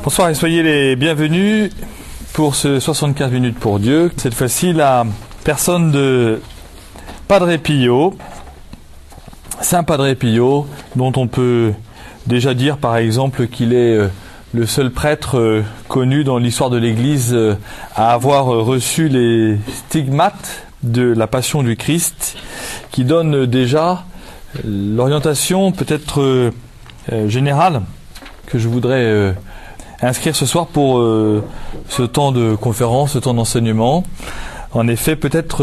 Bonsoir et soyez les bienvenus pour ce 75 minutes pour Dieu. Cette fois-ci, la personne de Padre Pio, Saint Padre Pio, dont on peut déjà dire par exemple qu'il est le seul prêtre connu dans l'histoire de l'Église à avoir reçu les stigmates de la Passion du Christ, qui donne déjà l'orientation peut-être générale que je voudrais inscrire ce soir pour ce temps de conférence, ce temps d'enseignement. En effet, peut-être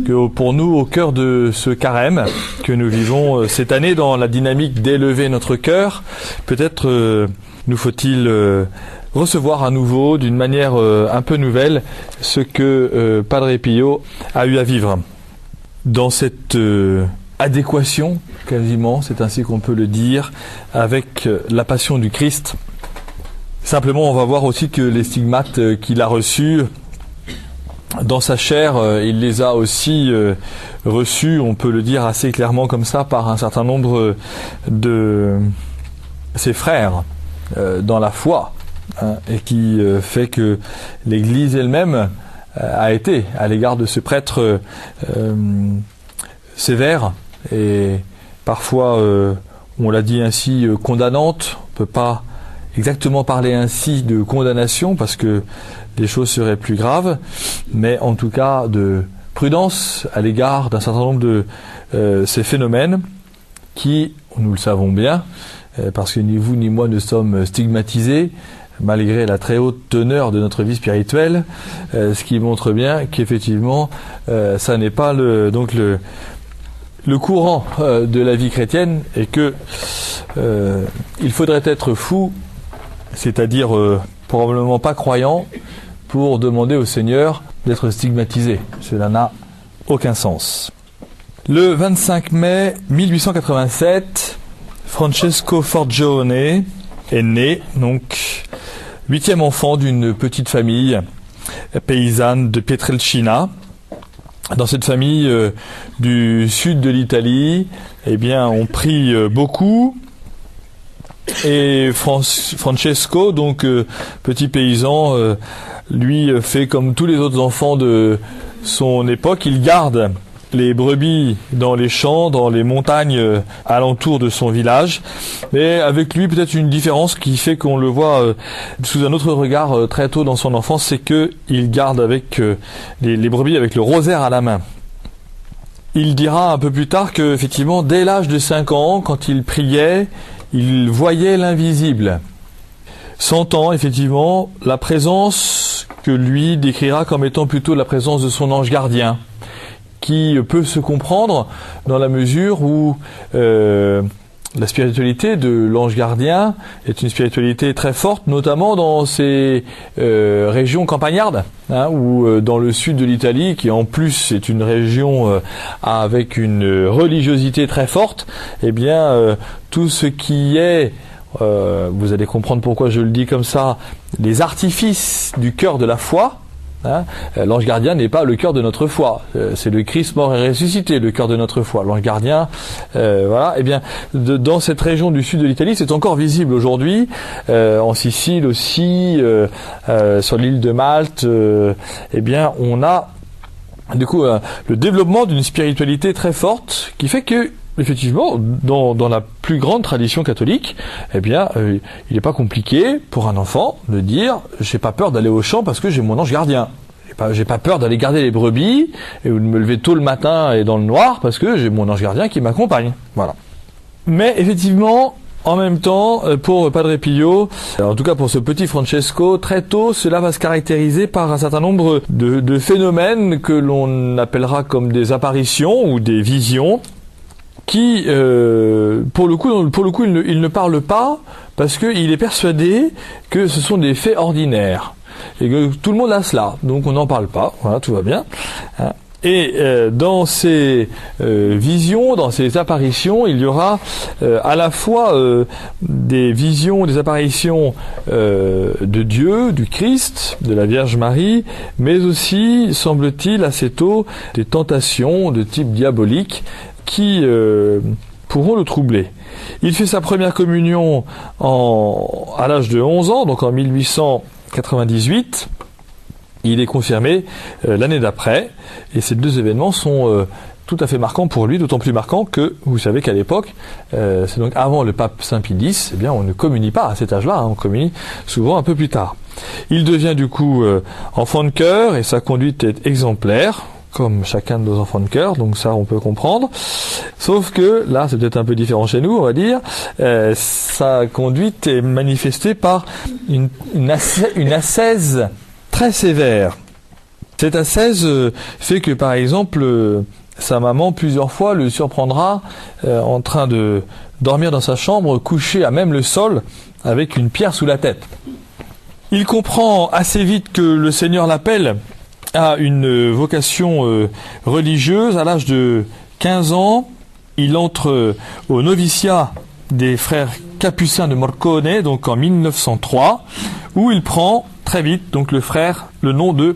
que pour nous, au cœur de ce carême que nous vivons cette année dans la dynamique d'élever notre cœur, peut-être nous faut-il recevoir à nouveau, d'une manière un peu nouvelle, ce que Padre Pio a eu à vivre. Dans cette adéquation, quasiment, c'est ainsi qu'on peut le dire, avec la Passion du Christ. Simplement, on va voir aussi que les stigmates qu'il a reçus dans sa chair, il les a aussi reçus, on peut le dire assez clairement comme ça, par un certain nombre de ses frères dans la foi, et qui fait que l'Église elle-même a été à l'égard de ce prêtre sévère et parfois, on l'a dit ainsi, condamnante. On ne peut pas exactement parler ainsi de condamnation parce que les choses seraient plus graves, mais en tout cas de prudence à l'égard d'un certain nombre de ces phénomènes qui, nous le savons bien, parce que ni vous ni moi ne sommes stigmatisés, malgré la très haute teneur de notre vie spirituelle, ce qui montre bien qu'effectivement, ça n'est pas le courant de la vie chrétienne, et que il faudrait être fou, c'est-à-dire probablement pas croyant, pour demander au Seigneur d'être stigmatisé. Cela n'a aucun sens. Le 25 mai 1887, Francesco Forgione est né, donc 8e enfant d'une petite famille paysanne de Pietrelcina. Dans cette famille du sud de l'Italie, eh bien, on prie beaucoup. Et Francesco, donc petit paysan, lui fait comme tous les autres enfants de son époque, il garde les brebis dans les champs, dans les montagnes alentour de son village. Mais avec lui, peut-être une différence qui fait qu'on le voit sous un autre regard très tôt dans son enfance, c'est que il garde avec les brebis avec le rosaire à la main. Il dira un peu plus tard que, effectivement, dès l'âge de 5 ans, quand il priait, il voyait l'invisible, sentant effectivement la présence que lui décrira comme étant plutôt la présence de son ange gardien, qui peut se comprendre dans la mesure où la spiritualité de l'ange gardien est une spiritualité très forte, notamment dans ces régions campagnardes, ou dans le sud de l'Italie, qui en plus est une région avec une religiosité très forte. Eh bien, tout ce qui est, vous allez comprendre pourquoi je le dis comme ça, les artifices du cœur de la foi. L'ange gardien n'est pas le cœur de notre foi, c'est le Christ mort et ressuscité, le cœur de notre foi. L'ange gardien, voilà. Eh bien, dans cette région du sud de l'Italie, c'est encore visible aujourd'hui, en Sicile aussi, sur l'île de Malte. Eh bien, on a du coup le développement d'une spiritualité très forte qui fait que, effectivement, dans la plus grande tradition catholique, eh bien, il n'est pas compliqué pour un enfant de dire « j'ai pas peur d'aller au champ parce que j'ai mon ange gardien ». J'ai pas peur d'aller garder les brebis et ou de me lever tôt le matin et dans le noir parce que j'ai mon ange gardien qui m'accompagne. Voilà. Mais effectivement, en même temps, pour Padre Pio, en tout cas pour ce petit Francesco, très tôt, cela va se caractériser par un certain nombre de phénomènes que l'on appellera comme des apparitions ou des visions, qui, pour le coup, il ne parle pas parce qu'il est persuadé que ce sont des faits ordinaires et que tout le monde a cela, donc on n'en parle pas. Voilà, tout va bien. Et dans ces visions, dans ces apparitions, il y aura à la fois des visions, des apparitions de Dieu, du Christ, de la Vierge Marie, mais aussi, semble-t-il, assez tôt, des tentations de type diabolique qui pourront le troubler. Il fait sa première communion à l'âge de 11 ans, donc en 1898. Il est confirmé l'année d'après, et ces deux événements sont tout à fait marquants pour lui, d'autant plus marquants que, vous savez qu'à l'époque, c'est donc avant le pape Saint Pie X, eh bien on ne communie pas à cet âge-là, on communie souvent un peu plus tard. Il devient du coup enfant de cœur, et sa conduite est exemplaire, comme chacun de nos enfants de cœur, donc ça on peut comprendre. Sauf que, là c'est peut-être un peu différent chez nous, on va dire, sa conduite est manifestée par une ascèse très sévère. Cette ascèse fait que, par exemple, sa maman, plusieurs fois, le surprendra en train de dormir dans sa chambre, couché à même le sol, avec une pierre sous la tête. Il comprend assez vite que le Seigneur l'appelle à une vocation religieuse. À l'âge de 15 ans, il entre au noviciat des frères capucins de Morcone, donc en 1903, où il prend très vite donc le nom de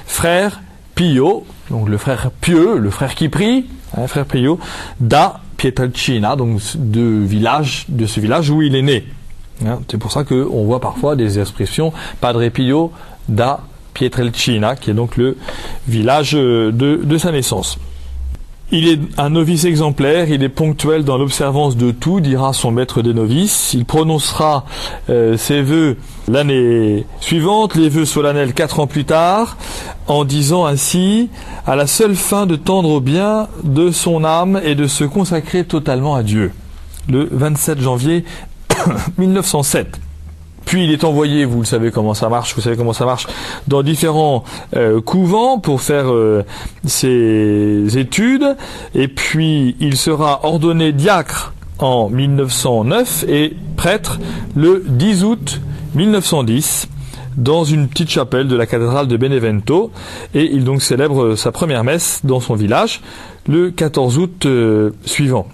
frère Pio, donc le frère pieux, le frère qui prie, frère Pio, da Pietrelcina, donc de ce village où il est né. C'est pour ça qu'on voit parfois des expressions Padre Pio da Pietrelcina, qui est donc le village de sa naissance. Il est un novice exemplaire, il est ponctuel dans l'observance de tout, dira son maître des novices. Il prononcera ses vœux l'année suivante, les vœux solennels 4 ans plus tard, en disant ainsi « à la seule fin de tendre au bien de son âme et de se consacrer totalement à Dieu », le 27 janvier 1907. Puis il est envoyé, vous savez comment ça marche, dans différents couvents pour faire ses études. Et puis il sera ordonné diacre en 1909 et prêtre le 10 août 1910 dans une petite chapelle de la cathédrale de Benevento. Et il donc célèbre sa première messe dans son village le 14 août suivant.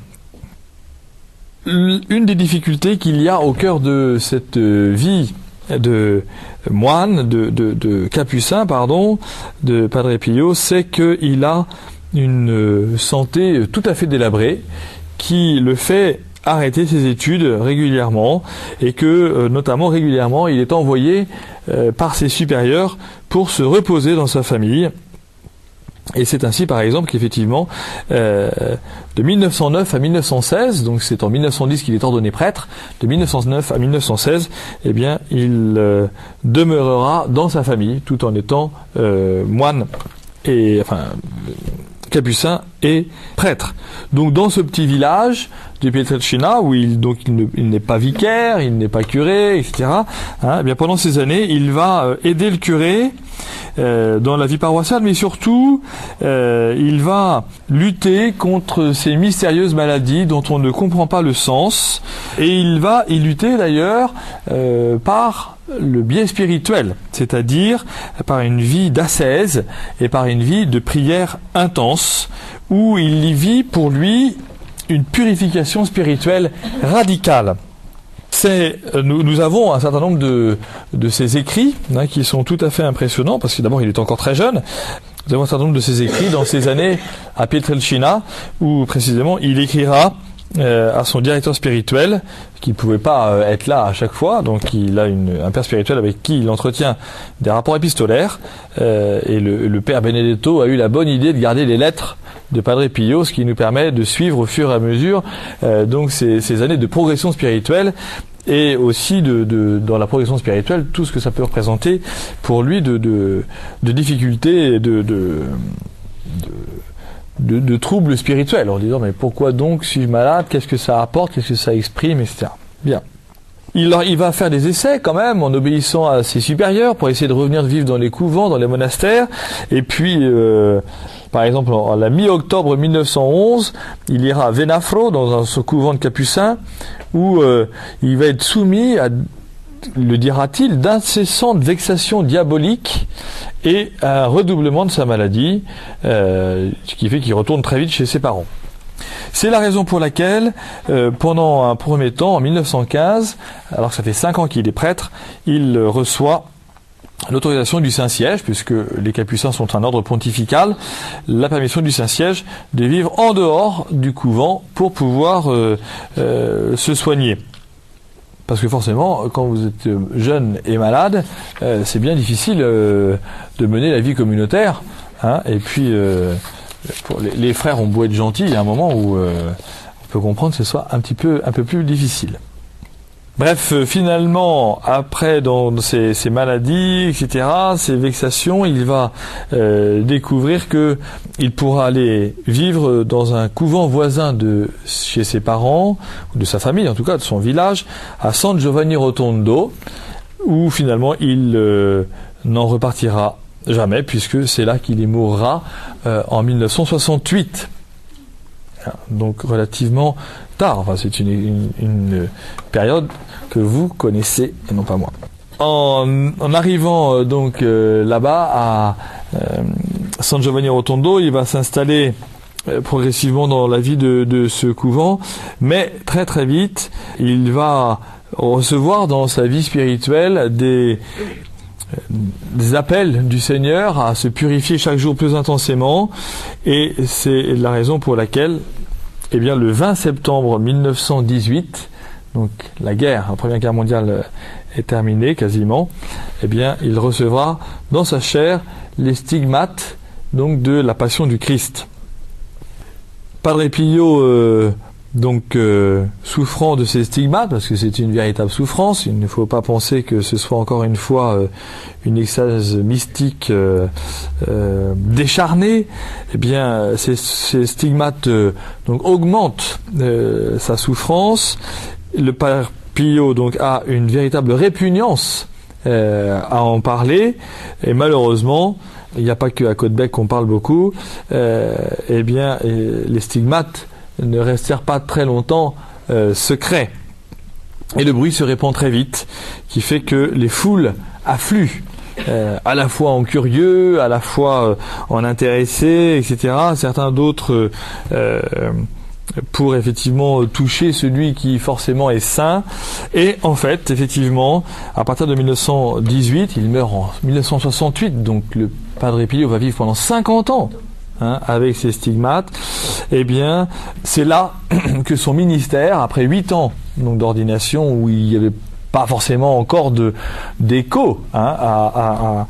Une des difficultés qu'il y a au cœur de cette vie de moine, de capucin, de Padre Pio, c'est qu'il a une santé tout à fait délabrée qui le fait arrêter ses études régulièrement et que, notamment régulièrement, il est envoyé par ses supérieurs pour se reposer dans sa famille. Et c'est ainsi, par exemple, qu'effectivement, de 1909 à 1916, donc c'est en 1910 qu'il est ordonné prêtre, de 1909 à 1916, eh bien, il demeurera dans sa famille, tout en étant moine capucin et prêtre. Donc dans ce petit village de Pietrelcina, où il n'est pas vicaire, il n'est pas curé, etc. Eh bien pendant ces années, il va aider le curé dans la vie paroissiale, mais surtout, il va lutter contre ces mystérieuses maladies dont on ne comprend pas le sens, et il va y lutter d'ailleurs par le biais spirituel, c'est-à-dire par une vie d'ascèse et par une vie de prière intense, où il y vit pour lui une purification spirituelle radicale. Nous avons un certain nombre de ses écrits qui sont tout à fait impressionnants, parce que d'abord il est encore très jeune. Nous avons un certain nombre de ses écrits dans ces années à Pietrelcina, où précisément il écrira à son directeur spirituel, qui ne pouvait pas être là à chaque fois, donc il a un père spirituel avec qui il entretient des rapports épistolaires, et le père Benedetto a eu la bonne idée de garder les lettres de Padre Pio, ce qui nous permet de suivre au fur et à mesure donc ces années de progression spirituelle, et aussi dans la progression spirituelle, tout ce que ça peut représenter pour lui de difficultés et de troubles spirituels, en disant mais pourquoi donc suis-je malade, qu'est-ce que ça apporte, qu'est-ce que ça exprime, etc. Bien. Il va faire des essais quand même en obéissant à ses supérieurs pour essayer de revenir vivre dans les couvents, dans les monastères, et puis par exemple en la mi-octobre 1911 il ira à Venafro dans ce couvent de capucins où il va être soumis à, le dira-t-il, d'incessantes vexations diaboliques et un redoublement de sa maladie, ce qui fait qu'il retourne très vite chez ses parents. C'est la raison pour laquelle, pendant un premier temps, en 1915, alors que ça fait 5 ans qu'il est prêtre, il reçoit l'autorisation du Saint-Siège, puisque les Capucins sont un ordre pontifical, la permission du Saint-Siège de vivre en dehors du couvent pour pouvoir se soigner. Parce que forcément, quand vous êtes jeune et malade, c'est bien difficile de mener la vie communautaire. Hein, et puis, pour les frères ont beau être gentils, il y a un moment où on peut comprendre que ce soit un peu plus difficile. Bref, finalement, après dans ces maladies, etc., ces vexations, il va découvrir que il pourra aller vivre dans un couvent voisin de chez ses parents, ou de sa famille, en tout cas de son village, à San Giovanni Rotondo, où finalement il n'en repartira jamais, puisque c'est là qu'il y mourra en 1968. Donc relativement tard, enfin c'est une période que vous connaissez et non pas moi. En arrivant donc là-bas à San Giovanni Rotondo, il va s'installer progressivement dans la vie de ce couvent, mais très très vite, il va recevoir dans sa vie spirituelle des appels du Seigneur à se purifier chaque jour plus intensément, et c'est la raison pour laquelle, eh bien, le 20 septembre 1918, donc la Première Guerre mondiale est terminée quasiment, eh bien, il recevra dans sa chair les stigmates donc de la Passion du Christ. Padre Pio souffrant de ces stigmates, parce que c'est une véritable souffrance, il ne faut pas penser que ce soit encore une fois une extase mystique décharnée, eh bien ces stigmates donc augmentent sa souffrance. Le Padre Pio donc a une véritable répugnance à en parler, et malheureusement il n'y a pas que à Côte-Bec qu'on parle beaucoup, les stigmates ne restèrent pas très longtemps secrets. Et le bruit se répand très vite, qui fait que les foules affluent, à la fois en curieux, à la fois en intéressés, etc. Certains d'autres pour effectivement toucher celui qui forcément est saint. Et en fait, effectivement, à partir de 1918, il meurt en 1968, donc le Padre Pio va vivre pendant 50 ans. Avec ses stigmates, eh bien, c'est là que son ministère, après 8 ans donc d'ordination où il n'y avait pas forcément encore d'écho à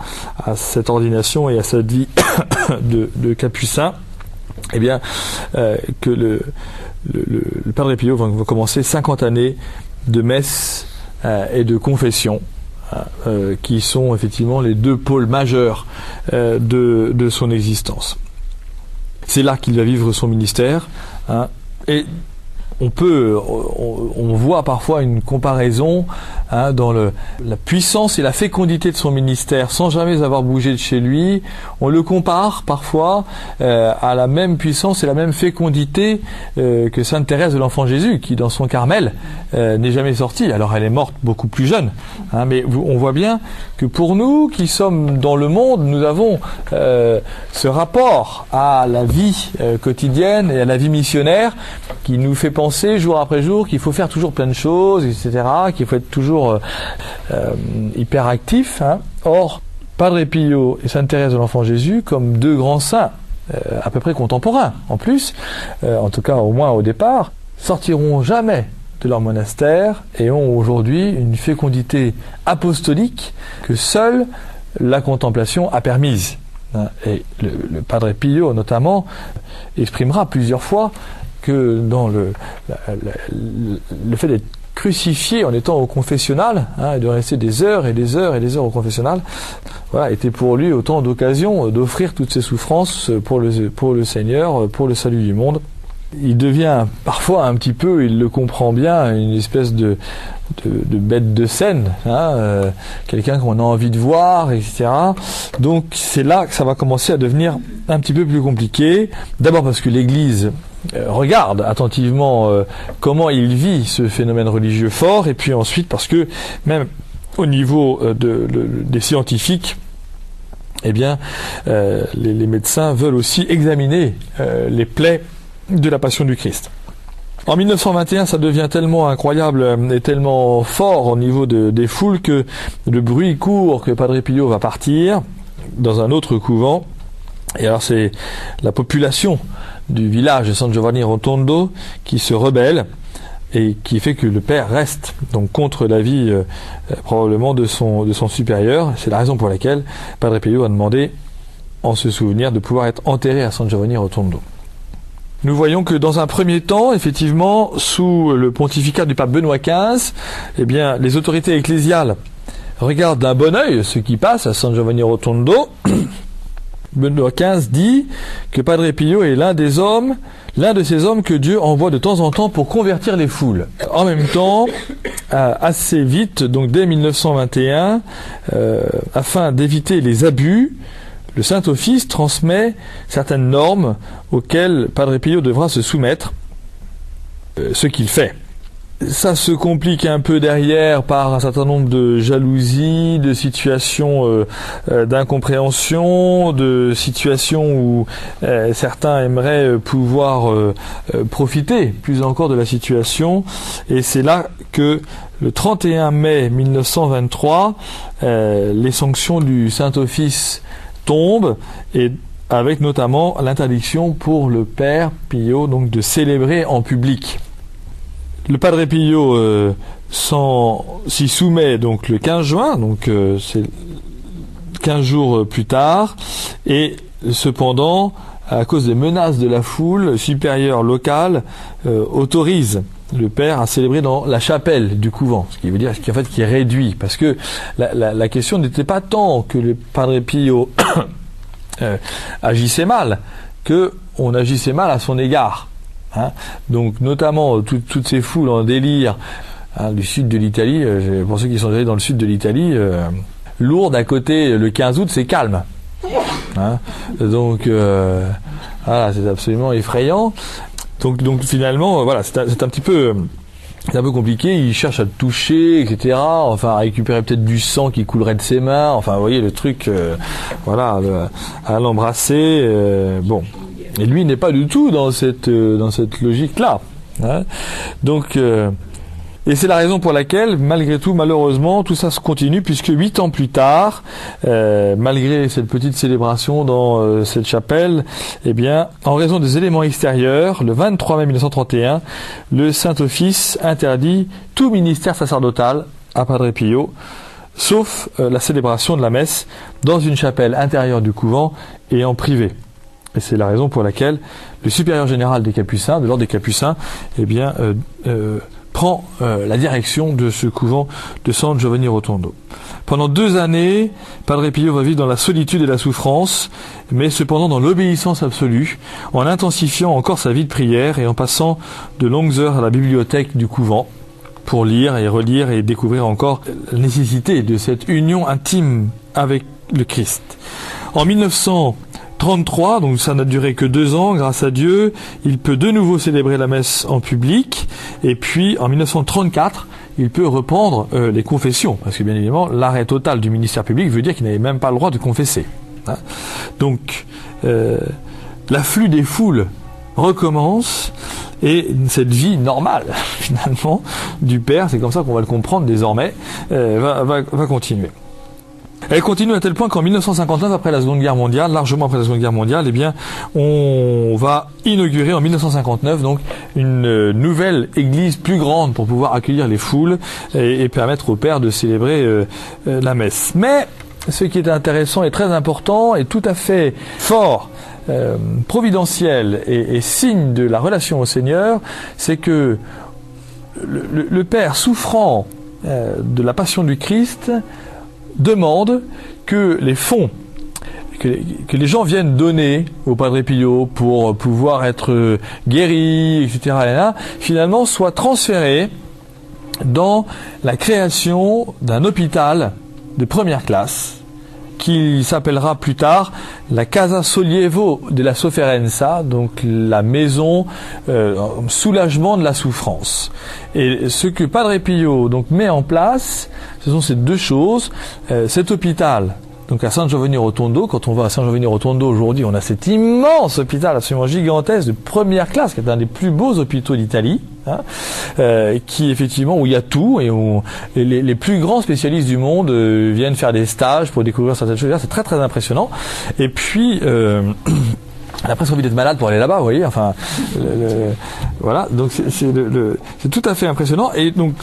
cette ordination et à cette vie de capucin, eh bien, que le Padre Pio va commencer 50 années de messe et de confession, qui sont effectivement les deux pôles majeurs de son existence. C'est là qu'il va vivre son ministère, et on voit parfois une comparaison dans la puissance et la fécondité de son ministère sans jamais avoir bougé de chez lui. On le compare parfois à la même puissance et la même fécondité que Sainte Thérèse de l'Enfant Jésus, qui dans son Carmel n'est jamais sortie. Alors elle est morte beaucoup plus jeune, mais on voit bien que pour nous qui sommes dans le monde, nous avons ce rapport à la vie quotidienne et à la vie missionnaire qui nous fait penser jour après jour qu'il faut faire toujours plein de choses, etc., qu'il faut être toujours hyper actif. Or, Padre Pio et Sainte Thérèse de l'Enfant Jésus, comme deux grands saints, à peu près contemporains en plus, en tout cas au moins au départ, sortiront jamais de leur monastère et ont aujourd'hui une fécondité apostolique que seule la contemplation a permise. Et le Padre Pio notamment exprimera plusieurs fois que dans le fait d'être crucifié en étant au confessionnal, et de rester des heures et des heures et des heures au confessionnal, était pour lui autant d'occasions d'offrir toutes ses souffrances pour le Seigneur, pour le salut du monde. Il devient parfois un petit peu, il le comprend bien, une espèce de bête de scène, quelqu'un qu'on a envie de voir, etc. Donc c'est là que ça va commencer à devenir un petit peu plus compliqué. D'abord parce que l'Église regarde attentivement comment il vit ce phénomène religieux fort, et puis ensuite parce que même au niveau des scientifiques, eh bien, les médecins veulent aussi examiner les plaies de la Passion du Christ. En 1921, ça devient tellement incroyable et tellement fort au niveau des foules que le bruit court que Padre Pio va partir dans un autre couvent. Et alors c'est la population du village de San Giovanni Rotondo qui se rebelle et qui fait que le père reste donc contre l'avis probablement de son supérieur. C'est la raison pour laquelle Padre Pio a demandé, en ce souvenir, de pouvoir être enterré à San Giovanni Rotondo. Nous voyons que dans un premier temps, effectivement, sous le pontificat du pape Benoît XV, eh bien, les autorités ecclésiales regardent d'un bon œil ce qui passe à San Giovanni Rotondo. Benoît XV dit que Padre Pio est l'un de ces hommes que Dieu envoie de temps en temps pour convertir les foules. En même temps, assez vite, donc dès 1921, afin d'éviter les abus, le Saint-Office transmet certaines normes auxquelles Padre Pio devra se soumettre, ce qu'il fait. Ça se complique un peu derrière par un certain nombre de jalousies, de situations d'incompréhension, de situations où certains aimeraient pouvoir profiter plus encore de la situation. Et c'est là que le 31 mai 1923, les sanctions du Saint-Office tombent, et avec notamment l'interdiction pour le père Pio donc de célébrer en public. Le Padre Pio s'y soumet donc le 15 juin, donc c'est 15 jours plus tard, et cependant, à cause des menaces de la foule, le supérieur local autorise le père à célébrer dans la chapelle du couvent, ce qui veut dire qu'en fait qui est réduit, parce que la question n'était pas tant que le Padre Pio agissait mal, que on agissait mal à son égard. Donc notamment toutes ces foules en délire du sud de l'Italie, pour ceux qui sont allés dans le sud de l'Italie, Lourdes à côté le 15 août c'est calme. Donc voilà, c'est absolument effrayant. Donc finalement, voilà, c'est un petit peu compliqué. Il cherche à te toucher, etc. Enfin, à récupérer peut-être du sang qui coulerait de ses mains. Enfin, vous voyez le truc, voilà, à l'embrasser. Bon, et lui n'est pas du tout dans cette logique-là. Donc, et c'est la raison pour laquelle, malgré tout, malheureusement, tout ça se continue, puisque 8 ans plus tard, malgré cette petite célébration dans cette chapelle, eh bien, en raison des éléments extérieurs, le 23 mai 1931, le Saint-Office interdit tout ministère sacerdotal à Padre Pio, sauf la célébration de la messe dans une chapelle intérieure du couvent et en privé. Et c'est la raison pour laquelle le supérieur général des Capucins, de l'ordre des Capucins, eh bien, prend la direction de ce couvent de San Giovanni Rotondo. Pendant 2 années, Padre Pio va vivre dans la solitude et la souffrance, mais cependant dans l'obéissance absolue, en intensifiant encore sa vie de prière et en passant de longues heures à la bibliothèque du couvent pour lire et relire et découvrir encore la nécessité de cette union intime avec le Christ. En 1933, donc ça n'a duré que 2 ans, grâce à Dieu, il peut de nouveau célébrer la messe en public, et puis en 1934, il peut reprendre les confessions, parce que bien évidemment, l'arrêt total du ministère public veut dire qu'il n'avait même pas le droit de confesser. Donc, l'afflux des foules recommence, et cette vie normale, finalement, du Père, c'est comme ça qu'on va le comprendre désormais, va continuer. Elle continue à tel point qu'en 1959, après la Seconde Guerre mondiale, largement après la Seconde Guerre mondiale, eh bien, on va inaugurer en 1959 donc une nouvelle église plus grande pour pouvoir accueillir les foules et permettre au Père de célébrer la messe. Mais ce qui est intéressant et très important et tout à fait fort, providentiel et signe de la relation au Seigneur, c'est que le Père souffrant de la passion du Christ demande que les fonds que les gens viennent donner au Padre Pio pour pouvoir être guéris, etc., finalement soient transférés dans la création d'un hôpital de première classe qui s'appellera plus tard la Casa Sollievo della Sofferenza, donc la maison soulagement de la souffrance. Et ce que Padre Pio donc met en place, ce sont ces 2 choses. Cet hôpital, donc à San Giovanni Rotondo, quand on va à San Giovanni Rotondo aujourd'hui, on a cet immense hôpital absolument gigantesque de première classe, qui est un des plus beaux hôpitaux d'Italie. qui effectivement où il y a tout et où les plus grands spécialistes du monde viennent faire des stages pour découvrir certaines choses. C'est très très impressionnant. Et puis on a presque envie d'être malade pour aller là-bas, vous voyez. Enfin, voilà. Donc c'est tout à fait impressionnant. Et donc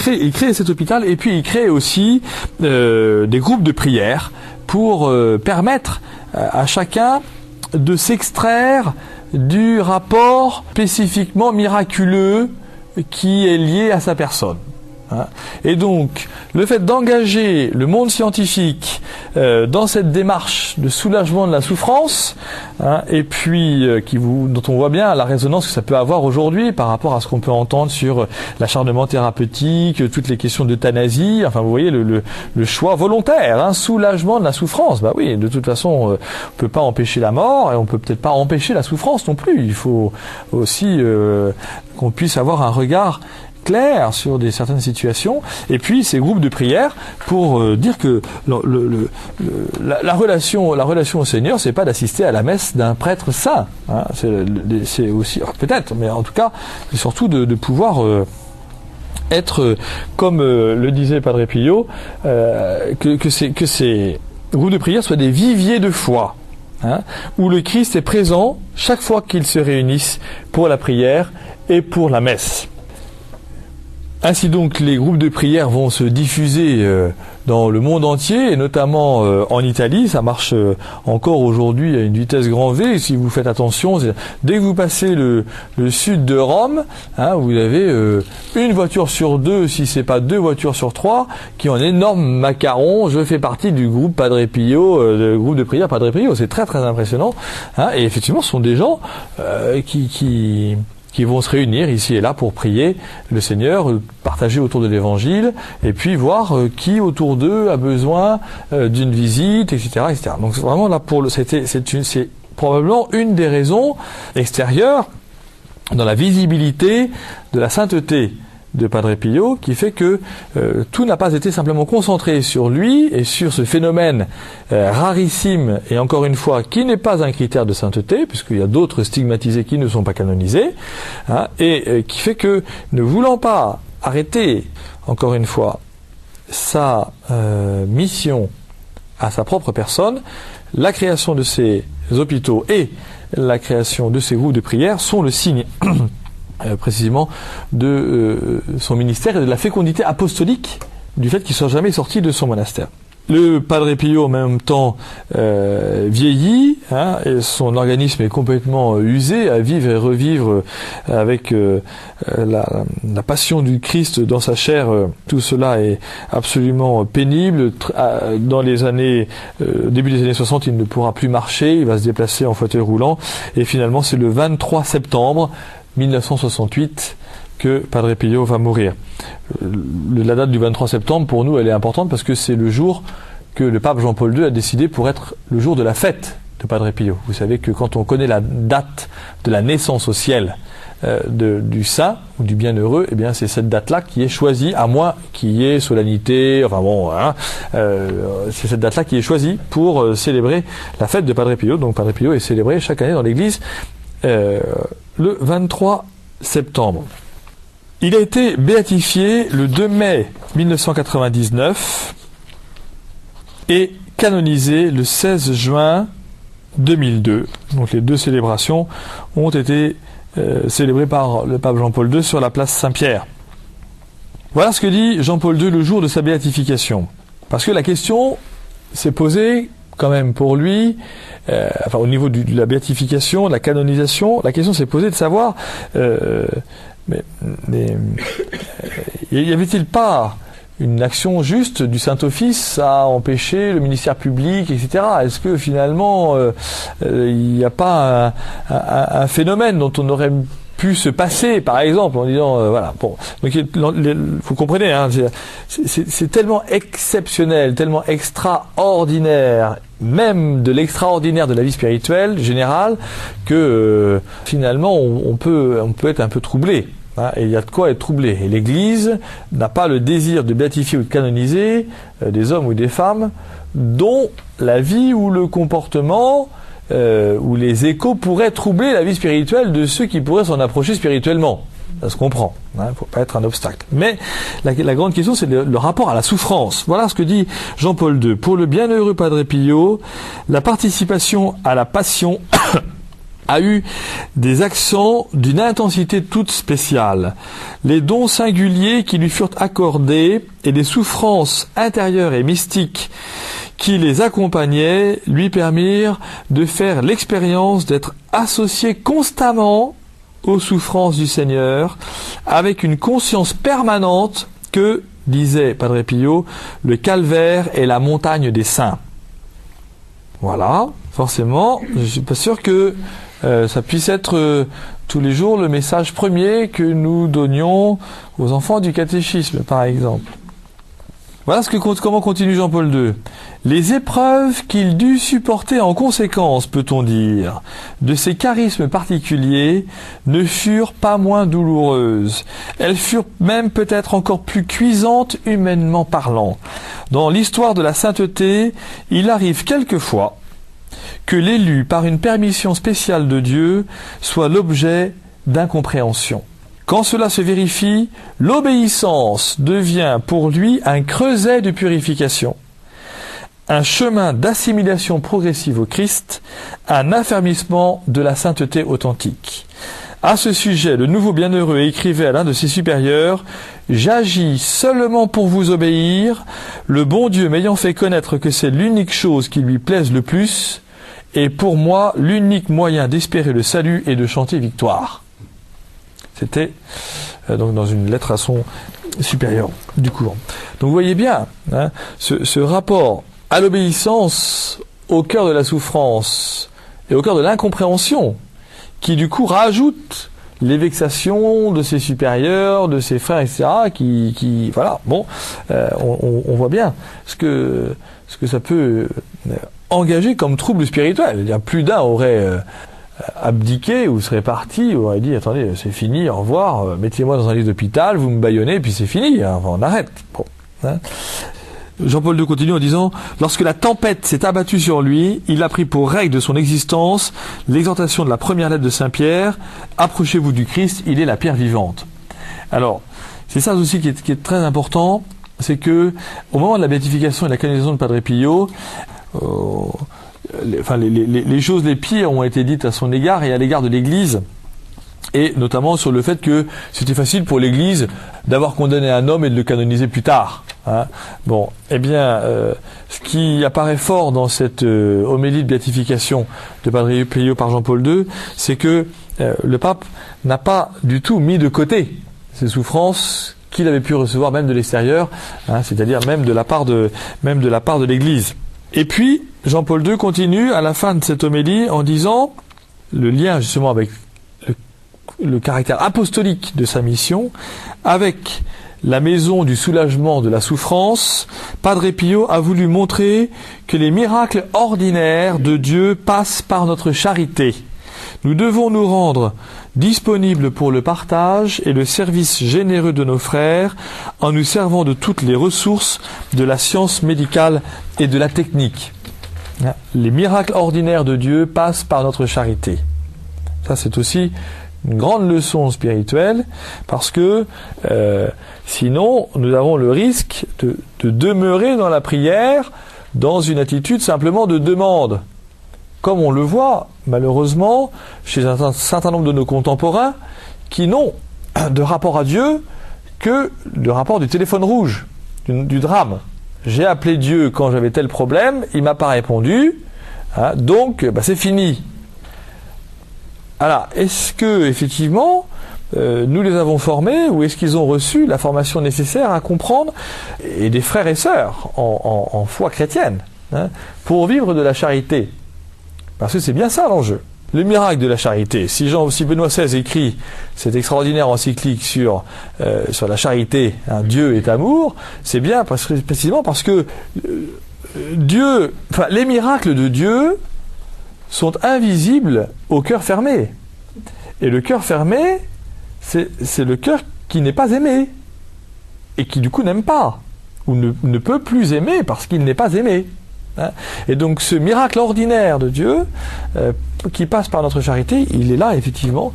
il crée cet hôpital et puis il crée aussi des groupes de prière pour permettre à chacun de s'extraire du rapport spécifiquement miraculeux qui est lié à sa personne. Et donc, le fait d'engager le monde scientifique dans cette démarche de soulagement de la souffrance, et puis dont on voit bien la résonance que ça peut avoir aujourd'hui par rapport à ce qu'on peut entendre sur l'acharnement thérapeutique, toutes les questions d'euthanasie, enfin vous voyez le choix volontaire, soulagement de la souffrance. Bah oui, de toute façon, on peut pas empêcher la mort et on peut peut-être pas empêcher la souffrance non plus. Il faut aussi qu'on puisse avoir un regard clair sur certaines situations, et puis ces groupes de prière pour dire que la relation au Seigneur, c'est pas d'assister à la messe d'un prêtre saint, c'est aussi peut-être, mais en tout cas c'est surtout de pouvoir être comme le disait Padre Pio, que ces groupes de prière soient des viviers de foi, où le Christ est présent chaque fois qu'ils se réunissent pour la prière et pour la messe. Ainsi donc, les groupes de prière vont se diffuser dans le monde entier, et notamment en Italie. Ça marche encore aujourd'hui à une vitesse grand V. Si vous faites attention, dès que vous passez le sud de Rome, vous avez une voiture sur deux, si c'est pas 2 voitures sur 3, qui ont un énorme macaron. Je fais partie du groupe Padre Pio, le groupe de prière Padre Pio. C'est très très impressionnant. Et effectivement, ce sont des gens qui vont se réunir ici et là pour prier le Seigneur, partager autour de l'Évangile, et puis voir qui autour d'eux a besoin d'une visite, etc., etc. Donc vraiment là c'est probablement une des raisons extérieures dans la visibilité de la sainteté de Padre Pio, qui fait que tout n'a pas été simplement concentré sur lui et sur ce phénomène rarissime, et encore une fois qui n'est pas un critère de sainteté, puisqu'il y a d'autres stigmatisés qui ne sont pas canonisés, et qui fait que, ne voulant pas arrêter, encore une fois, sa mission à sa propre personne, la création de ces hôpitaux et la création de ces groupes de prière sont le signe précisément de son ministère et de la fécondité apostolique du fait qu'il ne soit jamais sorti de son monastère. Le Padre Pio, en même temps, vieillit, et son organisme est complètement usé à vivre et revivre avec la passion du Christ dans sa chair. Tout cela est absolument pénible. Dans les années, début des années 60, il ne pourra plus marcher, il va se déplacer en fauteuil roulant, et finalement c'est le 23 septembre 1968 que Padre Pio va mourir. La date du 23 septembre, pour nous, elle est importante parce que c'est le jour que le pape Jean-Paul II a décidé pour être le jour de la fête de Padre Pio. Vous savez que quand on connaît la date de la naissance au ciel du saint ou du bienheureux, eh bien c'est cette date-là qui est choisie, à moins qu'il y ait solennité, c'est cette date-là qui est choisie pour célébrer la fête de Padre Pio. Donc Padre Pio est célébré chaque année dans l'église le 23 septembre. Il a été béatifié le 2 mai 1999 et canonisé le 16 juin 2002. Donc les deux célébrations ont été célébrées par le pape Jean-Paul II sur la place Saint-Pierre. Voilà ce que dit Jean-Paul II le jour de sa béatification. Parce que la question s'est posée quand même pour lui, au niveau de la béatification, de la canonisation, la question s'est posée de savoir, y avait-il pas une action juste du Saint-Office à empêcher le ministère public, etc. Est-ce que finalement il n'y a pas un phénomène dont on aurait pu se passer, par exemple, en disant Donc vous comprenez, c'est tellement exceptionnel, tellement extraordinaire, même de l'extraordinaire de la vie spirituelle générale, que finalement on peut être un peu troublé. Et il y a de quoi être troublé. Et l'Église n'a pas le désir de béatifier ou de canoniser des hommes ou des femmes dont la vie ou le comportement ou les échos pourraient troubler la vie spirituelle de ceux qui pourraient s'en approcher spirituellement. Ça se comprend. Il ne faut pas être un obstacle. Mais la grande question, c'est le rapport à la souffrance. Voilà ce que dit Jean-Paul II. Pour le bienheureux Padre Pio, la participation à la passion a eu des accents d'une intensité toute spéciale. Les dons singuliers qui lui furent accordés et les souffrances intérieures et mystiques qui les accompagnaient lui permirent de faire l'expérience d'être associé constamment aux souffrances du Seigneur, avec une conscience permanente que, disait Padre Pio, le calvaire est la montagne des saints. Voilà, forcément, je ne suis pas sûr que ça puisse être tous les jours le message premier que nous donnions aux enfants du catéchisme, par exemple. Voilà comment continue Jean-Paul II. Les épreuves qu'il dut supporter en conséquence, peut-on dire, de ses charismes particuliers ne furent pas moins douloureuses. Elles furent même peut-être encore plus cuisantes humainement parlant. Dans l'histoire de la sainteté, il arrive quelquefois que l'élu, par une permission spéciale de Dieu, soit l'objet d'incompréhension. Quand cela se vérifie, l'obéissance devient pour lui un creuset de purification, un chemin d'assimilation progressive au Christ, un affermissement de la sainteté authentique. À ce sujet, le nouveau bienheureux écrivait à l'un de ses supérieurs « J'agis seulement pour vous obéir, le bon Dieu m'ayant fait connaître que c'est l'unique chose qui lui plaise le plus, et pour moi l'unique moyen d'espérer le salut et de chanter victoire. » C'était donc dans une lettre à son supérieur du couvent. Donc vous voyez bien, ce rapport à l'obéissance au cœur de la souffrance et au cœur de l'incompréhension, qui du coup rajoute les vexations de ses supérieurs, de ses frères, etc., qui voilà, bon, on voit bien ce que ça peut engager comme trouble spirituel. Il y a plus d'un aurait abdiqué ou serait parti, ou aurait dit attendez, c'est fini, au revoir, mettez-moi dans un lit d'hôpital, vous me bâillonnez, et puis c'est fini, enfin, on arrête. Bon, Jean-Paul II continue en disant « Lorsque la tempête s'est abattue sur lui, il a pris pour règle de son existence l'exhortation de la première lettre de Saint-Pierre « Approchez-vous du Christ, il est la pierre vivante ». Alors, c'est ça aussi qui est très important, c'est que au moment de la béatification et de la canonication de Padre Pio, les choses les pires ont été dites à son égard et à l'égard de l'Église, et notamment sur le fait que c'était facile pour l'Église d'avoir condamné un homme et de le canoniser plus tard. Bon, eh bien, ce qui apparaît fort dans cette homélie de béatification de Padre Pio par Jean-Paul II, c'est que le pape n'a pas du tout mis de côté ces souffrances qu'il avait pu recevoir même de l'extérieur, c'est-à-dire même de la part de l'Église. Et puis, Jean-Paul II continue à la fin de cette homélie en disant le lien justement avec le caractère apostolique de sa mission, avec la maison du soulagement de la souffrance, Padre Pio a voulu montrer que les miracles ordinaires de Dieu passent par notre charité. Nous devons nous rendre disponibles pour le partage et le service généreux de nos frères en nous servant de toutes les ressources de la science médicale et de la technique. Les miracles ordinaires de Dieu passent par notre charité. Ça, c'est aussi une grande leçon spirituelle, parce que sinon, nous avons le risque de demeurer dans la prière dans une attitude simplement de demande. Comme on le voit, malheureusement, chez un certain nombre de nos contemporains, qui n'ont de rapport à Dieu que le rapport du téléphone rouge, du drame. J'ai appelé Dieu quand j'avais tel problème, il m'a pas répondu, donc c'est fini. Alors, est-ce que effectivement nous les avons formés, ou est-ce qu'ils ont reçu la formation nécessaire à comprendre, et des frères et sœurs en foi chrétienne, pour vivre de la charité? Parce que c'est bien ça l'enjeu. Le miracle de la charité. Si Benoît XVI écrit cette extraordinaire encyclique sur la charité, Dieu est amour, c'est bien précisément parce que les miracles de Dieu sont invisibles au cœur fermé. Et le cœur fermé, c'est le cœur qui n'est pas aimé, et qui du coup n'aime pas, ou ne peut plus aimer parce qu'il n'est pas aimé. Hein. Et donc ce miracle ordinaire de Dieu qui passe par notre charité, il est là effectivement,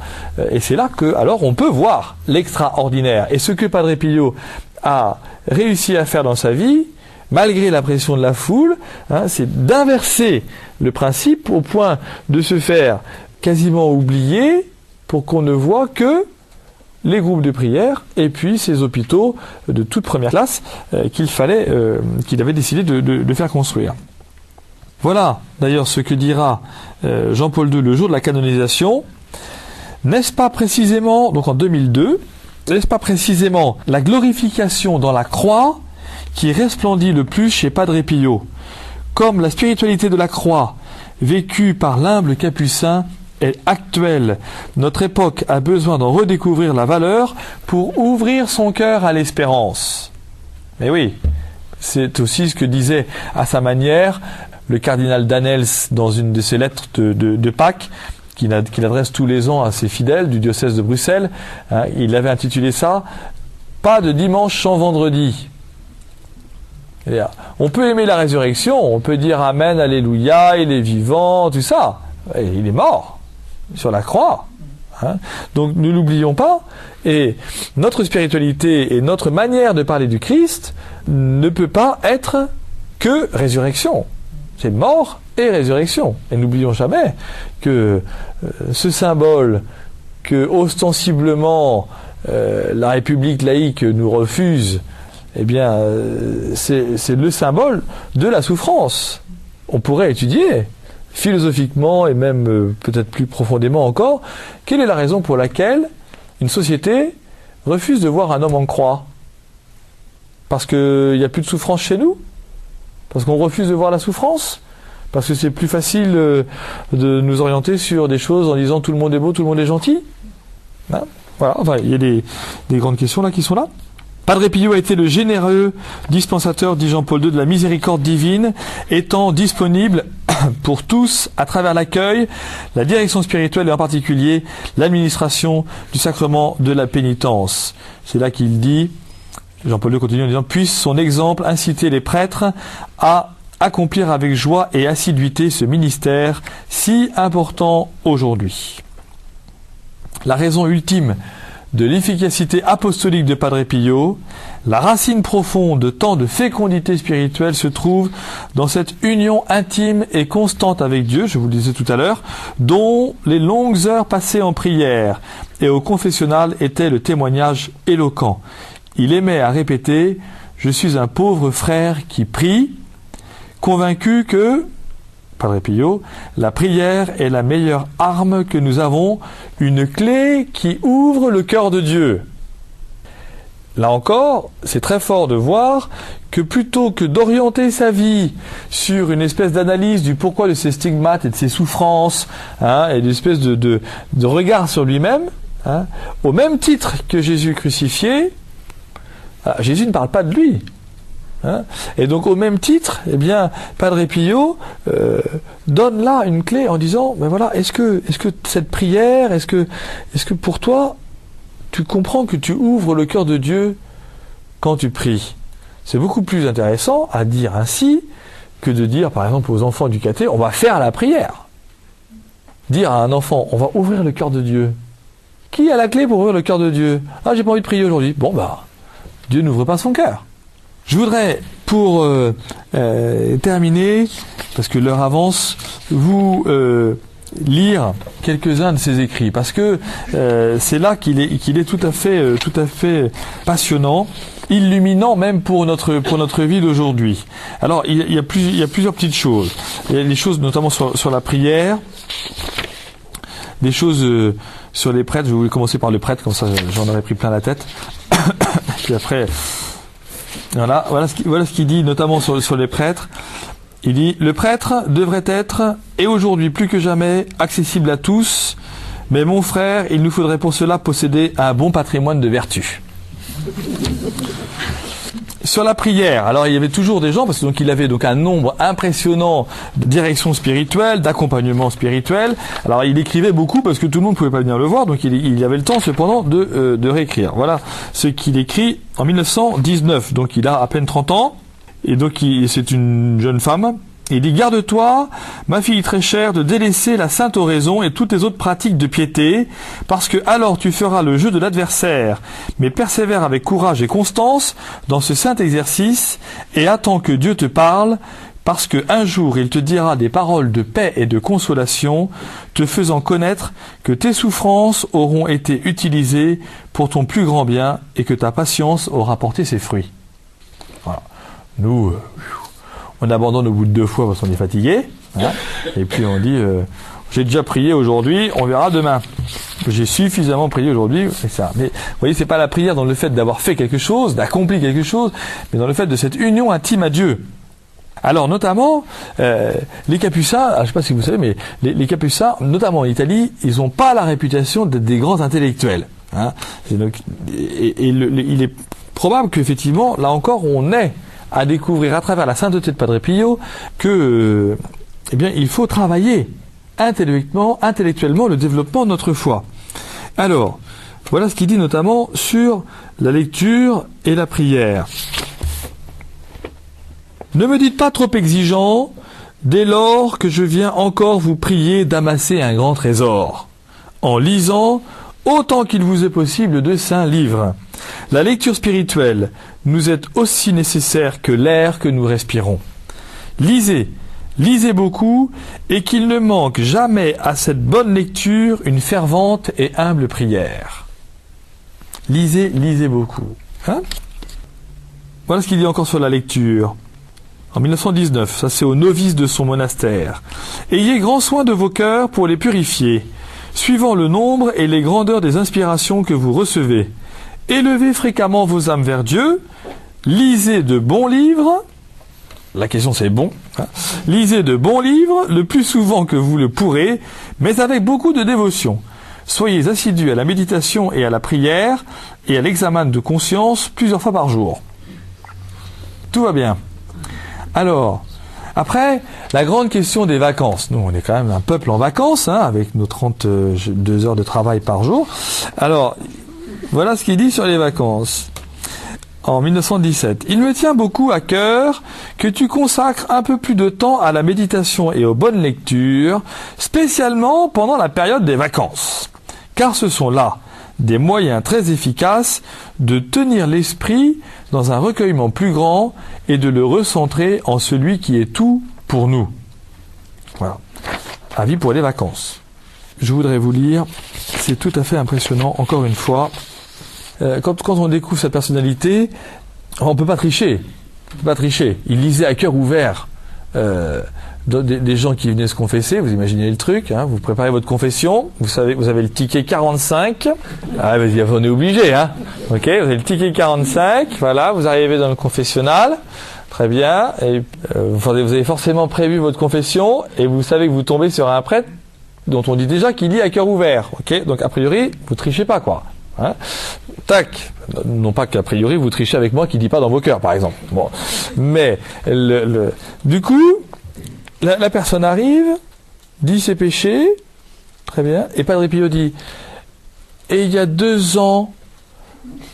et c'est là que alors on peut voir l'extraordinaire. Et ce que Padre Pio a réussi à faire dans sa vie, malgré la pression de la foule, hein, c'est d'inverser le principe au point de se faire quasiment oublier pour qu'on ne voit que les groupes de prière et puis ces hôpitaux de toute première classe qu'il avait décidé de faire construire. Voilà d'ailleurs ce que dira Jean-Paul II le jour de la canonisation. N'est-ce pas précisément, donc en 2002, n'est-ce pas précisément la glorification dans la croix qui resplendit le plus chez Padre Pio, comme la spiritualité de la croix vécue par l'humble capucin est actuelle. Notre époque a besoin d'en redécouvrir la valeur pour ouvrir son cœur à l'espérance. Mais oui, c'est aussi ce que disait à sa manière le cardinal Danels dans une de ses lettres de Pâques qu'il adresse tous les ans à ses fidèles du diocèse de Bruxelles. Hein, il avait intitulé ça « Pas de dimanche sans vendredi ». On peut aimer la résurrection, on peut dire Amen, Alléluia, il est vivant, tout ça. Et il est mort sur la croix. Hein. Donc ne l'oublions pas. Et notre spiritualité et notre manière de parler du Christ ne peut pas être que résurrection. C'est mort et résurrection. Et n'oublions jamais que ce symbole que ostensiblement la République laïque nous refuse, eh bien, c'est le symbole de la souffrance. On pourrait étudier philosophiquement et même peut-être plus profondément encore, quelle est la raison pour laquelle une société refuse de voir un homme en croix? Parce qu'il n'y a plus de souffrance chez nous? Parce qu'on refuse de voir la souffrance? Parce que c'est plus facile de nous orienter sur des choses en disant tout le monde est beau, tout le monde est gentil? Hein? Voilà, enfin, il y a des grandes questions là qui sont là. Padre Pio a été le généreux dispensateur, dit Jean-Paul II, de la miséricorde divine, étant disponible pour tous à travers l'accueil, la direction spirituelle et en particulier l'administration du sacrement de la pénitence. C'est là qu'il dit, Jean-Paul II continue en disant, puisse son exemple inciter les prêtres à accomplir avec joie et assiduité ce ministère si important aujourd'hui. La raison ultime de l'efficacité apostolique de Padre Pio, la racine profonde de tant de fécondité spirituelle se trouve dans cette union intime et constante avec Dieu, je vous le disais tout à l'heure, dont les longues heures passées en prière et au confessionnal étaient le témoignage éloquent. Il aimait à répéter « Je suis un pauvre frère qui prie », convaincu que, Padre Pio, la prière est la meilleure arme que nous avons, une clé qui ouvre le cœur de Dieu. Là encore, c'est très fort de voir que plutôt que d'orienter sa vie sur une espèce d'analyse du pourquoi de ses stigmates et de ses souffrances, hein, et d'une espèce de regard sur lui-même, hein, au même titre que Jésus crucifié, Jésus ne parle pas de lui. Hein, et donc au même titre, eh bien, Padre Pio donne là une clé en disant, ben voilà, est-ce que cette prière, est-ce que pour toi, tu comprends que tu ouvres le cœur de Dieu quand tu pries? C'est beaucoup plus intéressant à dire ainsi que de dire, par exemple, aux enfants du caté, on va faire la prière. Dire à un enfant, on va ouvrir le cœur de Dieu. Qui a la clé pour ouvrir le cœur de Dieu? Ah, j'ai pas envie de prier aujourd'hui. Bon, bah, Dieu n'ouvre pas son cœur. Je voudrais, pour terminer, parce que l'heure avance, vous lire quelques-uns de ses écrits, parce que c'est là qu'il est tout à fait passionnant, illuminant même pour notre vie d'aujourd'hui. Alors il y a plusieurs petites choses. Il y a des choses notamment sur la prière, des choses sur les prêtres. Je voulais commencer par le prêtre, comme ça j'en aurais pris plein la tête. Puis après. Voilà ce qu'il dit notamment sur les prêtres. Il dit « Le prêtre devrait être, et aujourd'hui plus que jamais, accessible à tous, mais mon frère, il nous faudrait pour cela posséder un bon patrimoine de vertu. » Sur la prière, alors il y avait toujours des gens, parce que donc il avait donc un nombre impressionnant de directions spirituelles, d'accompagnement spirituel. Alors il écrivait beaucoup parce que tout le monde ne pouvait pas venir le voir, donc il avait le temps cependant de réécrire. Voilà ce qu'il écrit en 1919, donc il a à peine 30 ans, et donc c'est une jeune femme Il dit, garde-toi, ma fille très chère, de délaisser la sainte oraison et toutes les autres pratiques de piété, parce que alors tu feras le jeu de l'adversaire, mais persévère avec courage et constance dans ce saint exercice, et attends que Dieu te parle, parce que un jour il te dira des paroles de paix et de consolation, te faisant connaître que tes souffrances auront été utilisées pour ton plus grand bien, et que ta patience aura porté ses fruits. Voilà. Nous, on abandonne au bout de 2 fois parce qu'on est fatigué, hein, et puis on dit j'ai déjà prié aujourd'hui, on verra demain. J'ai suffisamment prié aujourd'hui, c'est ça. Mais vous voyez, c'est pas la prière dans le fait d'avoir fait quelque chose, d'accomplir quelque chose, mais dans le fait de cette union intime à Dieu. Alors notamment, les Capucins, je ne sais pas si vous savez, mais les Capucins, notamment en Italie, ils n'ont pas la réputation d'être des grands intellectuels. Hein. Il est probable qu'effectivement, là encore, on ait à découvrir à travers la sainteté de Padre Pio que, eh bien, il faut travailler intellectuellement le développement de notre foi. Alors, voilà ce qu'il dit notamment sur la lecture et la prière. Ne me dites pas trop exigeant, dès lors que je viens encore vous prier d'amasser un grand trésor, en lisant autant qu'il vous est possible de saints livres. La lecture spirituelle nous est aussi nécessaire que l'air que nous respirons. Lisez beaucoup, et qu'il ne manque jamais à cette bonne lecture une fervente et humble prière. Lisez beaucoup. Hein? Voilà ce qu'il dit encore sur la lecture. En 1919, ça c'est aux novices de son monastère. Ayez grand soin de vos cœurs pour les purifier, suivant le nombre et les grandeurs des inspirations que vous recevez. Élevez fréquemment vos âmes vers Dieu, lisez de bons livres, la question c'est bon, hein. Lisez de bons livres le plus souvent que vous le pourrez, mais avec beaucoup de dévotion. Soyez assidus à la méditation et à la prière et à l'examen de conscience plusieurs fois par jour. Tout va bien. Alors, après, la grande question des vacances. Nous, on est quand même un peuple en vacances, hein, avec nos 32 heures de travail par jour. Alors, voilà ce qu'il dit sur les vacances. En 1917, « Il me tient beaucoup à cœur que tu consacres un peu plus de temps à la méditation et aux bonnes lectures, spécialement pendant la période des vacances, car ce sont là des moyens très efficaces de tenir l'esprit dans un recueillement plus grand et de le recentrer en celui qui est tout pour nous. » Voilà. Avis pour les vacances. Je voudrais vous lire, c'est tout à fait impressionnant, encore une fois. Quand on découvre sa personnalité, on ne peut pas tricher. Il lisait à cœur ouvert des gens qui venaient se confesser. Vous imaginez le truc, hein, vous préparez votre confession, vous avez le ticket 45. Ah, vas-y, on est obligé, hein. Ok, vous avez le ticket 45, voilà, vous arrivez dans le confessionnal. Très bien. Et, vous avez forcément prévu votre confession et vous savez que vous tombez sur un prêtre dont on dit déjà qu'il lit à cœur ouvert. Ok, donc a priori, vous trichez pas, quoi. Hein, tac, non pas qu'a priori vous trichez avec moi qui dit pas dans vos cœurs par exemple. Bon, mais du coup, la personne arrive, dit ses péchés, très bien, et Padre Pio dit, et il y a 2 ans,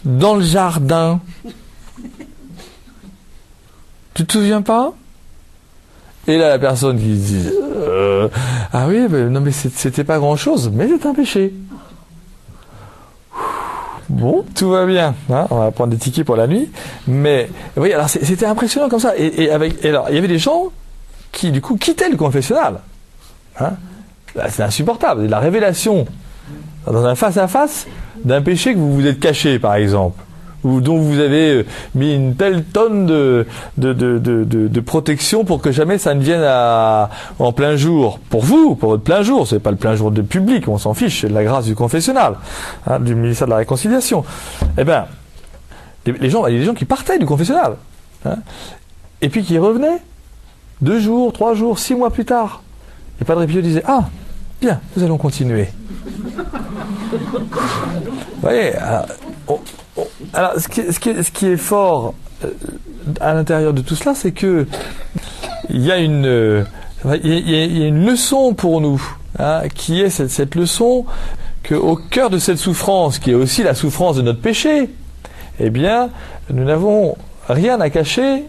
dans le jardin, tu te souviens pas? Et là la personne qui dit, ah oui, non mais c'était pas grand chose, mais c'est un péché. Bon, tout va bien, hein, on va prendre des tickets pour la nuit, mais oui, alors c'était impressionnant comme ça. Et alors, il y avait des gens qui du coup quittaient le confessionnal. Hein, c'est insupportable. La révélation dans un face-à-face d'un péché que vous vous êtes caché, par exemple, ou dont vous avez mis une telle tonne de protection pour que jamais ça ne vienne en plein jour. Pour vous, pour votre plein jour, c'est pas le plein jour de public, on s'en fiche, c'est de la grâce du confessionnal, hein, du ministère de la Réconciliation. Eh ben, il y a des gens qui partaient du confessionnal, hein, et puis qui revenaient 2 jours, 3 jours, 6 mois plus tard. Et Padre Pio disait, ah, bien, nous allons continuer. Vous voyez, alors, ce qui est fort à l'intérieur de tout cela, c'est que il y a une leçon pour nous, hein, qui est cette leçon qu'au cœur de cette souffrance, qui est aussi la souffrance de notre péché, eh bien, nous n'avons rien à cacher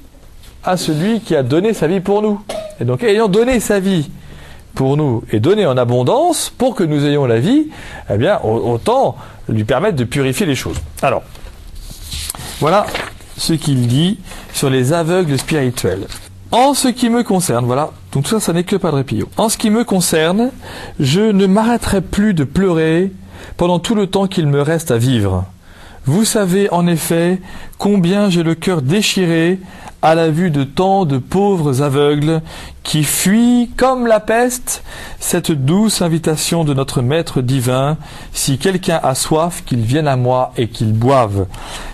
à celui qui a donné sa vie pour nous. Et donc, ayant donné sa vie pour nous et donné en abondance pour que nous ayons la vie, eh bien, autant lui permettre de purifier les choses. Alors, voilà ce qu'il dit sur les aveugles spirituels. En ce qui me concerne, voilà, donc tout ça, ça n'est que Padre Pio. En ce qui me concerne, je ne m'arrêterai plus de pleurer pendant tout le temps qu'il me reste à vivre. Vous savez en effet combien j'ai le cœur déchiré à la vue de tant de pauvres aveugles qui fuient comme la peste cette douce invitation de notre Maître divin, si quelqu'un a soif, qu'il vienne à moi et qu'il boive.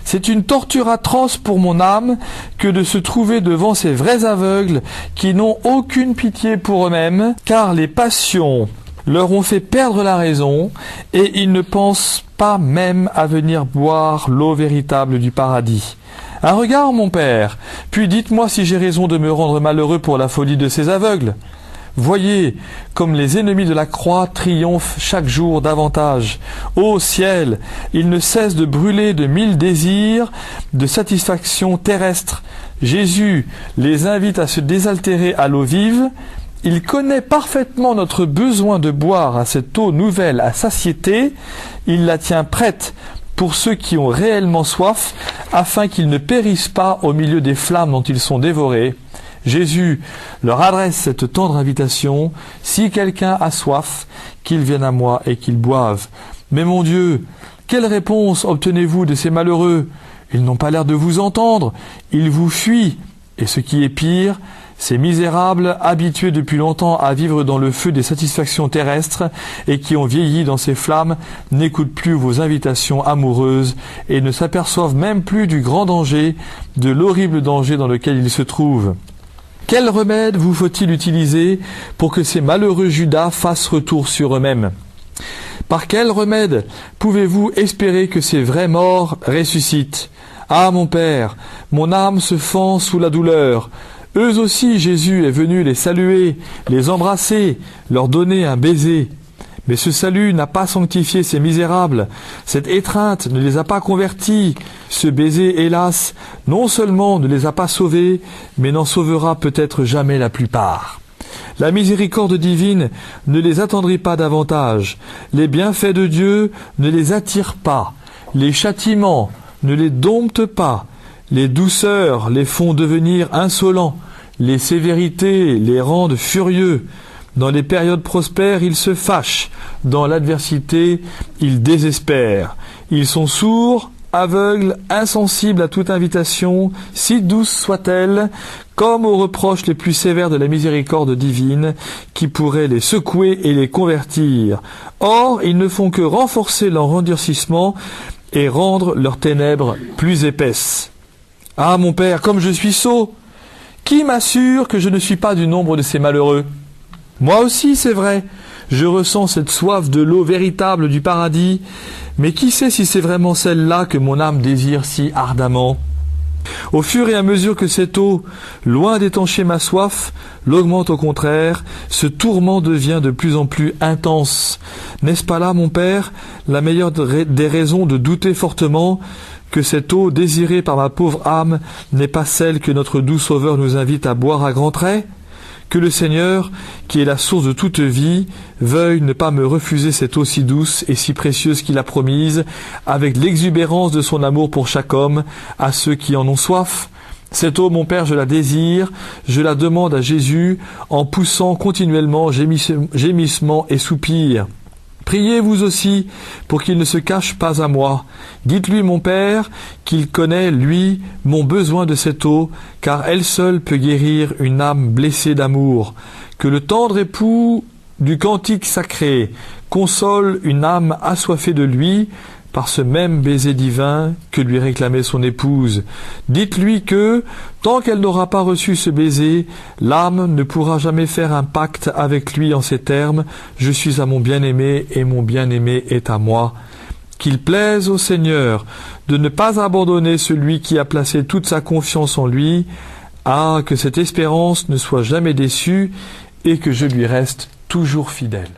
C'est une torture atroce pour mon âme que de se trouver devant ces vrais aveugles qui n'ont aucune pitié pour eux-mêmes, car les passions leur ont fait perdre la raison et ils ne pensent pas même à venir boire l'eau véritable du paradis. Un regard, mon père, puis dites-moi si j'ai raison de me rendre malheureux pour la folie de ces aveugles. Voyez comme les ennemis de la croix triomphent chaque jour davantage. Ô ciel, ils ne cessent de brûler de 1000 désirs, de satisfaction terrestre. Jésus les invite à se désaltérer à l'eau vive. Il connaît parfaitement notre besoin de boire à cette eau nouvelle à satiété. Il la tient prête pour ceux qui ont réellement soif, afin qu'ils ne périssent pas au milieu des flammes dont ils sont dévorés. Jésus leur adresse cette tendre invitation, « Si quelqu'un a soif, qu'il vienne à moi et qu'il boive. » Mais mon Dieu, quelle réponse obtenez-vous de ces malheureux? Ils n'ont pas l'air de vous entendre, ils vous fuient. Et ce qui est pire, ces misérables, habitués depuis longtemps à vivre dans le feu des satisfactions terrestres et qui ont vieilli dans ces flammes, n'écoutent plus vos invitations amoureuses et ne s'aperçoivent même plus du grand danger, de l'horrible danger dans lequel ils se trouvent. Quel remède vous faut-il utiliser pour que ces malheureux Judas fassent retour sur eux-mêmes? Par quel remède pouvez-vous espérer que ces vrais morts ressuscitent? Ah, mon Père, mon âme se fend sous la douleur. Eux aussi, Jésus est venu les saluer, les embrasser, leur donner un baiser. Mais ce salut n'a pas sanctifié ces misérables. Cette étreinte ne les a pas convertis. Ce baiser, hélas, non seulement ne les a pas sauvés, mais n'en sauvera peut-être jamais la plupart. La miséricorde divine ne les attendrit pas davantage. Les bienfaits de Dieu ne les attirent pas. Les châtiments ne les domptent pas. Les douceurs les font devenir insolents. Les sévérités les rendent furieux. Dans les périodes prospères, ils se fâchent. Dans l'adversité, ils désespèrent. Ils sont sourds, aveugles, insensibles à toute invitation, si douce soit-elle, comme aux reproches les plus sévères de la miséricorde divine, qui pourraient les secouer et les convertir. Or, ils ne font que renforcer leur endurcissement et rendre leurs ténèbres plus épaisses. Ah, mon Père, comme je suis sot! Qui m'assure que je ne suis pas du nombre de ces malheureux? Moi aussi, c'est vrai, je ressens cette soif de l'eau véritable du paradis, mais qui sait si c'est vraiment celle-là que mon âme désire si ardemment? Au fur et à mesure que cette eau, loin d'étancher ma soif, l'augmente au contraire, ce tourment devient de plus en plus intense. N'est-ce pas là, mon Père, la meilleure des raisons de douter fortement que cette eau désirée par ma pauvre âme n'est pas celle que notre doux Sauveur nous invite à boire à grands traits? Que le Seigneur, qui est la source de toute vie, veuille ne pas me refuser cette eau si douce et si précieuse qu'il a promise, avec l'exubérance de son amour pour chaque homme, à ceux qui en ont soif. Cette eau, mon Père, je la désire, je la demande à Jésus, en poussant continuellement gémissements et soupirs. Priez vous aussi pour qu'il ne se cache pas à moi. Dites-lui, mon Père, qu'il connaît, lui, mon besoin de cette eau, car elle seule peut guérir une âme blessée d'amour. Que le tendre époux du cantique sacré console une âme assoiffée de lui, par ce même baiser divin que lui réclamait son épouse. Dites-lui que, tant qu'elle n'aura pas reçu ce baiser, l'âme ne pourra jamais faire un pacte avec lui en ces termes: « Je suis à mon bien-aimé et mon bien-aimé est à moi ». Qu'il plaise au Seigneur de ne pas abandonner celui qui a placé toute sa confiance en lui. Ah, que cette espérance ne soit jamais déçue et que je lui reste toujours fidèle.